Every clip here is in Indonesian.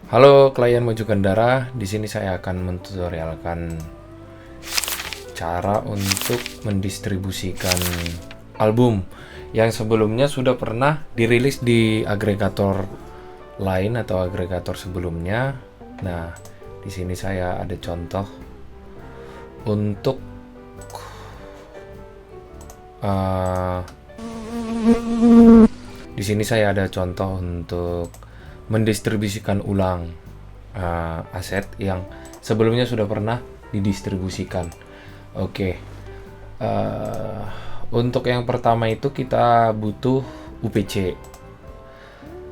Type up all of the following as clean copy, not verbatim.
Halo klien Maju Gendara, di sini saya akan mentutorialkan cara untuk mendistribusikan album yang sebelumnya sudah pernah dirilis di agregator lain atau agregator sebelumnya. Nah, di sini saya ada contoh untuk di sini saya ada contoh untuk mendistribusikan ulang aset yang sebelumnya sudah pernah didistribusikan. Oke, untuk yang pertama itu kita butuh UPC,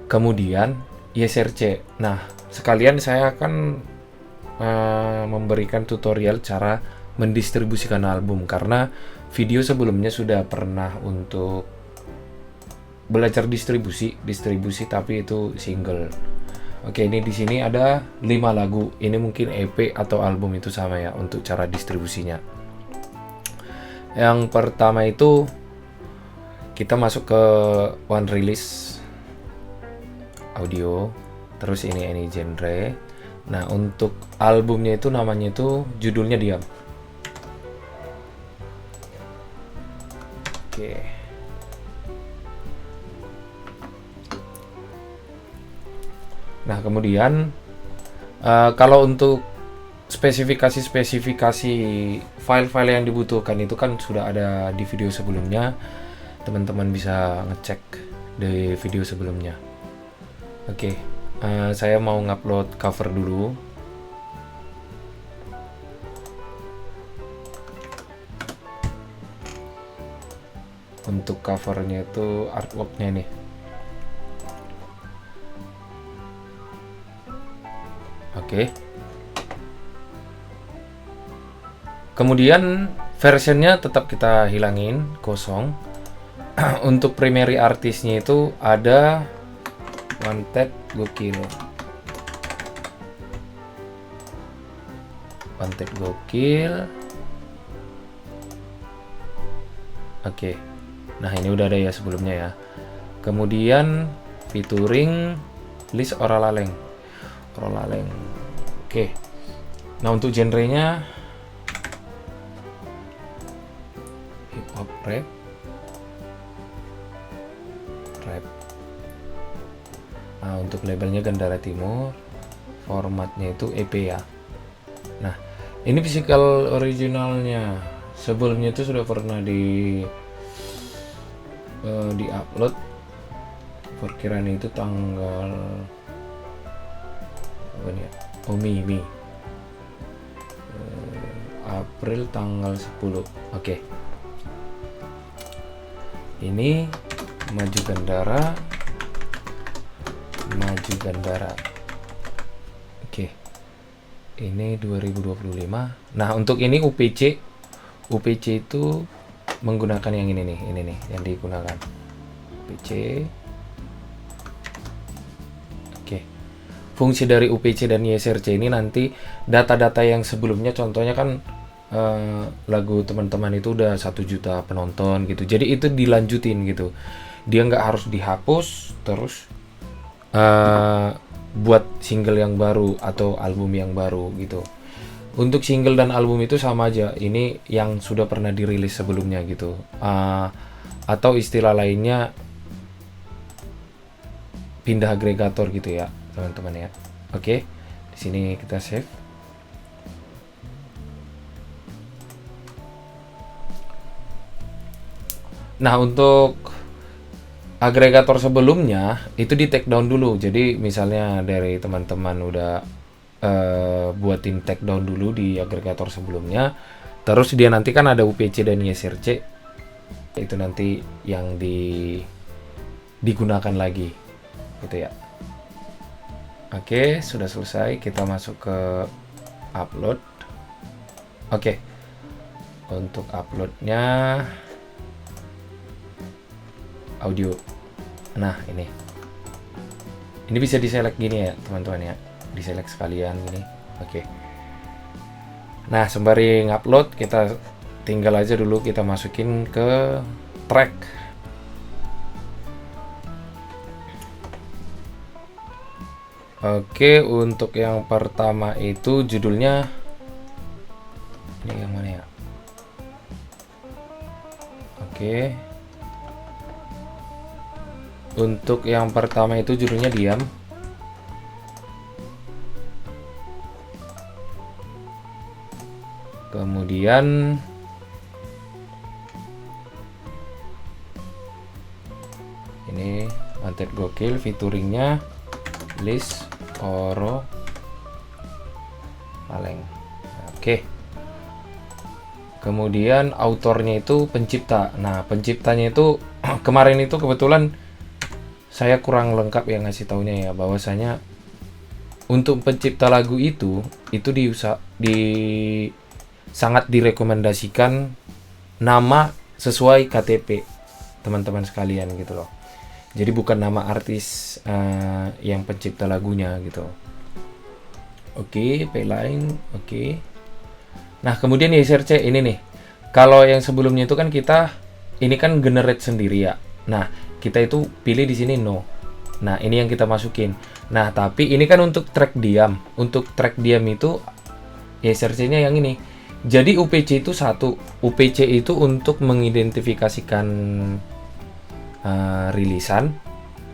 kemudian ISRC. Nah, sekalian saya akan memberikan tutorial cara mendistribusikan album karena video sebelumnya sudah pernah untuk belajar distribusi tapi itu single. Oke, ini di sini ada 5 lagu. Ini mungkin EP atau album itu sama ya untuk cara distribusinya. Yang pertama itu kita masuk ke one release audio, terus ini genre. Nah, untuk albumnya itu namanya itu judulnya Diam. Oke. Nah, kemudian kalau untuk spesifikasi file-file yang dibutuhkan itu kan sudah ada di video sebelumnya. Teman-teman bisa ngecek di video sebelumnya. Oke, saya mau ngupload cover dulu. Untuk covernya itu artworknya nih. Oke. Kemudian versionnya tetap kita hilangin, kosong. Untuk primary artisnya itu ada Wanted Gokil. Wanted Gokil. Oke. Nah, ini udah ada ya sebelumnya ya. Kemudian featuring Liz Oralaleng. Oke. Nah, untuk genrenya hip hop rap. Nah, untuk labelnya Gendara Timur. Formatnya itu EP ya. Nah, ini physical originalnya. Sebelumnya itu sudah pernah di upload. Perkiraan itu tanggal Mei April tanggal 10. Oke. Ini Maju Gendara. Oke. Ini 2025. Nah, untuk ini UPC itu menggunakan yang ini nih yang digunakan. UPC. Oke. Fungsi dari UPC dan ISRC ini nanti data-data yang sebelumnya, contohnya kan lagu teman-teman itu udah 1 juta penonton gitu, jadi itu dilanjutin gitu, dia nggak harus dihapus terus buat single yang baru atau album yang baru gitu. Untuk single dan album itu sama aja, ini yang sudah pernah dirilis sebelumnya gitu, atau istilah lainnya pindah agregator gitu ya teman-teman ya. Oke, di sini kita save. Nah, untuk agregator sebelumnya itu di take down dulu. Jadi misalnya dari teman-teman udah buatin take down dulu di agregator sebelumnya, terus dia nanti kan ada UPC dan ISRC, itu nanti yang digunakan lagi gitu ya. Oke, sudah selesai. Kita masuk ke upload. Oke, untuk uploadnya audio. Nah, ini bisa diselect gini ya teman-teman ya, diselect sekalian gini. Oke. Nah, sembari ngupload kita tinggal aja dulu kita masukin ke track. Oke, untuk yang pertama itu judulnya ini yang mana ya? Oke. Untuk yang pertama itu judulnya diam. Kemudian ini Antet Gokil, featuringnya Liz Oro Paleng. Oke. Kemudian autornya itu pencipta. Nah, penciptanya itu kemarin itu kebetulan saya kurang lengkap ya ngasih taunya ya, bahwasanya untuk pencipta lagu itu sangat direkomendasikan nama sesuai KTP teman-teman sekalian gitu loh. Jadi bukan nama artis yang pencipta lagunya gitu. Oke, Payline, oke. Nah, kemudian YSRC ini nih. Kalau yang sebelumnya itu kan ini kan generate sendiri ya. Nah, kita itu pilih di sini no. Nah, ini yang kita masukin. Nah, tapi ini kan untuk track diam. Untuk track diam itu YSRC-nya yang ini. Jadi UPC itu satu. UPC itu untuk mengidentifikasikan rilisan.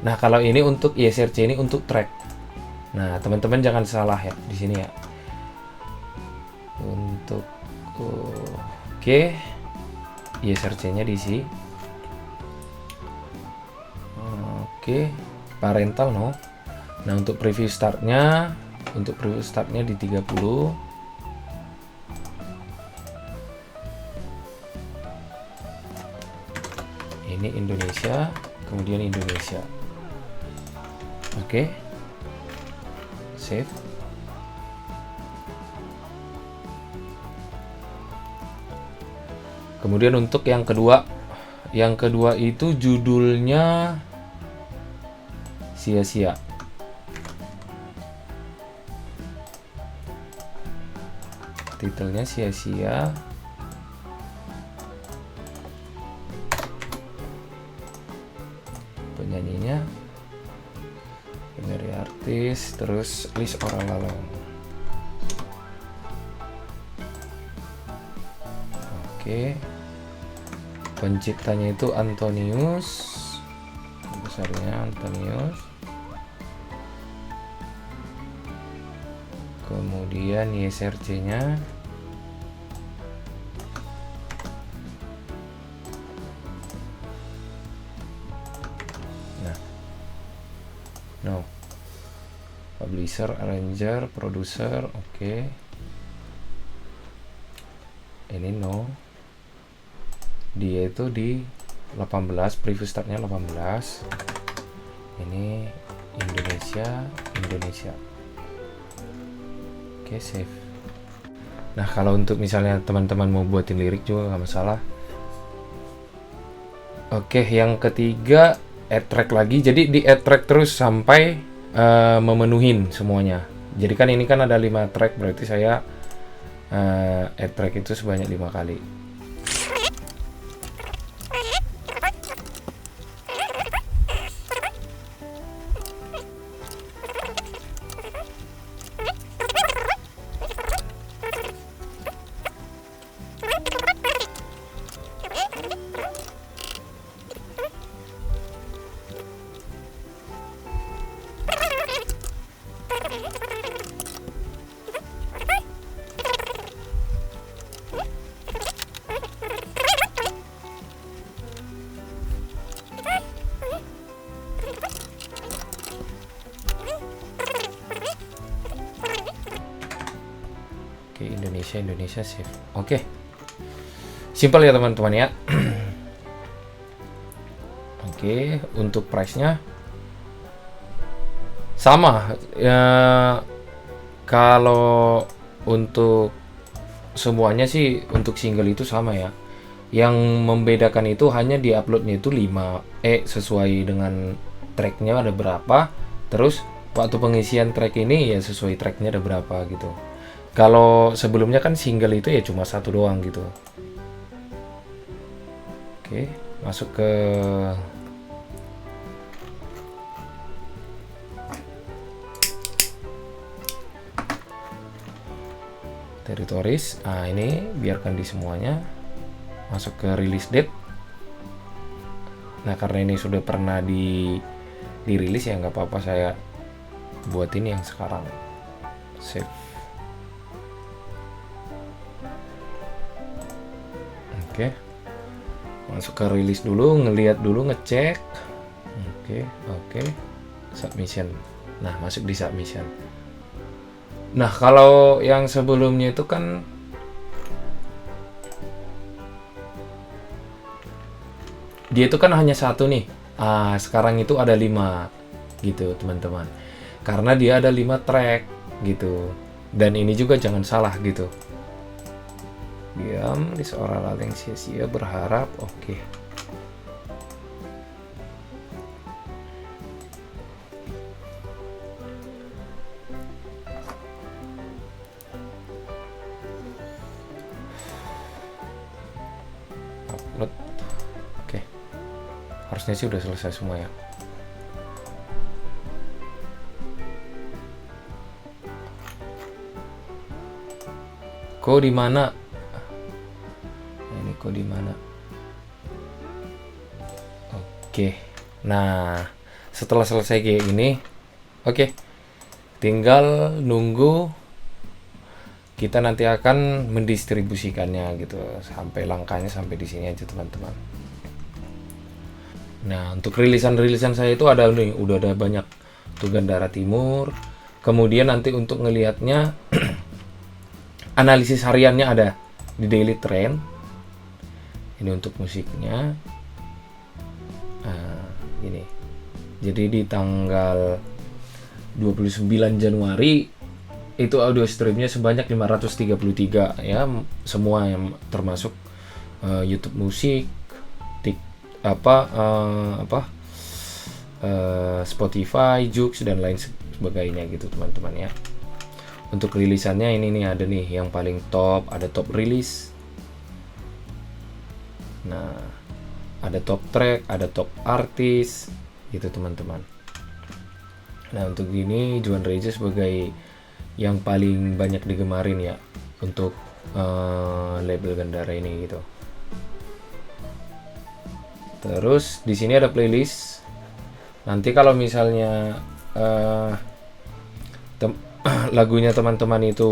Nah, kalau ini untuk YSRC ini untuk track. Nah, teman-teman jangan salah ya di sini ya. Untuk oke, YSRC-nya diisi. Oke, parental no. Nah, untuk preview startnya di 30. Ini Indonesia, kemudian Indonesia. Oke. Save. Kemudian untuk yang kedua itu judulnya sia-sia. Titelnya sia-sia. Penyanyinya dari artis, terus Liz Oro Paleng. Oke. Penciptanya itu Antonius. Besarnya Antonius. Kemudian YSRC-nya. Nah. No. Publisher, arranger, producer, oke. Ini no. Dia itu di 18, preview startnya 18. Ini Indonesia. Oke, save. Nah, kalau untuk misalnya teman-teman mau buatin lirik juga nggak masalah. Oke, yang ketiga add track lagi. Jadi di add track terus sampai memenuhin semuanya. Jadi kan ini kan ada 5 track, berarti saya add track itu sebanyak 5 kali. Indonesia save. Oke. Simple ya teman-teman ya. Oke, untuk price-nya sama ya, kalau untuk semuanya sih untuk single itu sama ya. Yang membedakan itu hanya di uploadnya itu 5 sesuai dengan tracknya ada berapa, terus waktu pengisian track ini ya sesuai tracknya ada berapa gitu. Kalau sebelumnya kan single itu ya cuma 1 doang gitu. Oke, masuk ke territories. Nah, ini biarkan di semuanya. Masuk ke release date. Nah, karena ini sudah pernah dirilis ya, nggak apa-apa saya buat ini yang sekarang. Save. Oke. Masuk ke release dulu, ngelihat dulu, ngecek. Oke. Submission. Nah, masuk di submission. Nah, kalau yang sebelumnya itu kan dia itu kan hanya satu nih. Sekarang itu ada 5 gitu, teman-teman. Karena dia ada 5 track gitu. Dan ini juga jangan salah gitu. Diam di seorang hal yang sia-sia berharap. Oke. Upload. Oke. Harusnya sih udah selesai semua ya. Kok di mana? Ini kok di mana? Oke. Nah, setelah selesai kayak gini, oke. Tinggal nunggu kita nanti akan mendistribusikannya gitu. Sampai langkahnya sampai di sini aja, teman-teman. Nah, untuk rilisan-rilisan saya itu ada nih, udah ada banyak. Tuh Gandara Timur. Kemudian nanti untuk ngelihatnya analisis hariannya ada di Daily Trend. Ini untuk musiknya. Ini. Jadi di tanggal 29 Januari itu audio streamnya sebanyak 533 ya, semua yang termasuk YouTube musik, Spotify, Joox dan lain sebagainya gitu, teman-teman ya. Untuk rilisannya ini nih ada nih yang paling top, ada top release. Nah, ada top track, ada top artis gitu, teman-teman. Nah, untuk ini Juan Reja sebagai yang paling banyak digemarin ya untuk label Gandara ini gitu. Terus di sini ada playlist. Nanti kalau misalnya lagunya teman-teman itu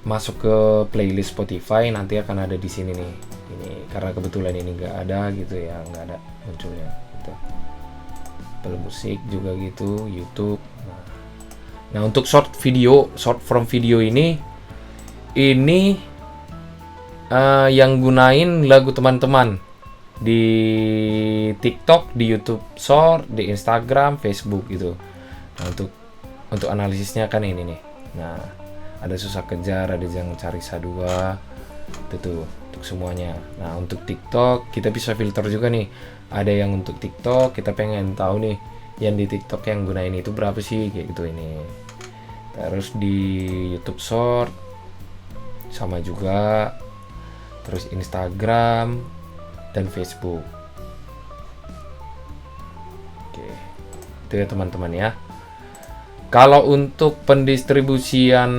masuk ke playlist Spotify, nanti akan ada di sini nih. Ini karena kebetulan ini nggak ada gitu ya, nggak ada munculnya gitu. Apple Music juga gitu, YouTube. Nah, untuk short form video ini yang gunain lagu teman-teman di TikTok, di YouTube Short, di Instagram, Facebook gitu. Nah, untuk analisisnya kan ini nih. Nah, ada Susah Kejar, ada Jangan Cari Sadua, itu tuh untuk semuanya. Nah, untuk TikTok kita bisa filter juga nih. Ada yang untuk TikTok kita pengen tahu nih yang di TikTok yang gunain itu berapa sih kayak gitu ini. Terus di YouTube Short sama juga. Terus Instagram dan Facebook. Oke. Itu ya, teman-teman ya. Kalau untuk pendistribusian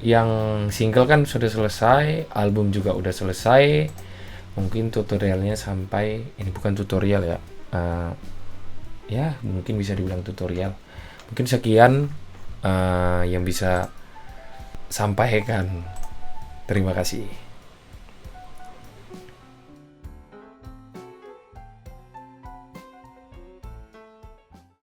yang single kan sudah selesai, album juga udah selesai. Mungkin tutorialnya sampai ini bukan tutorial ya. Ya, mungkin bisa dibilang tutorial. Mungkin sekian yang bisa sampaikan. Terima kasih.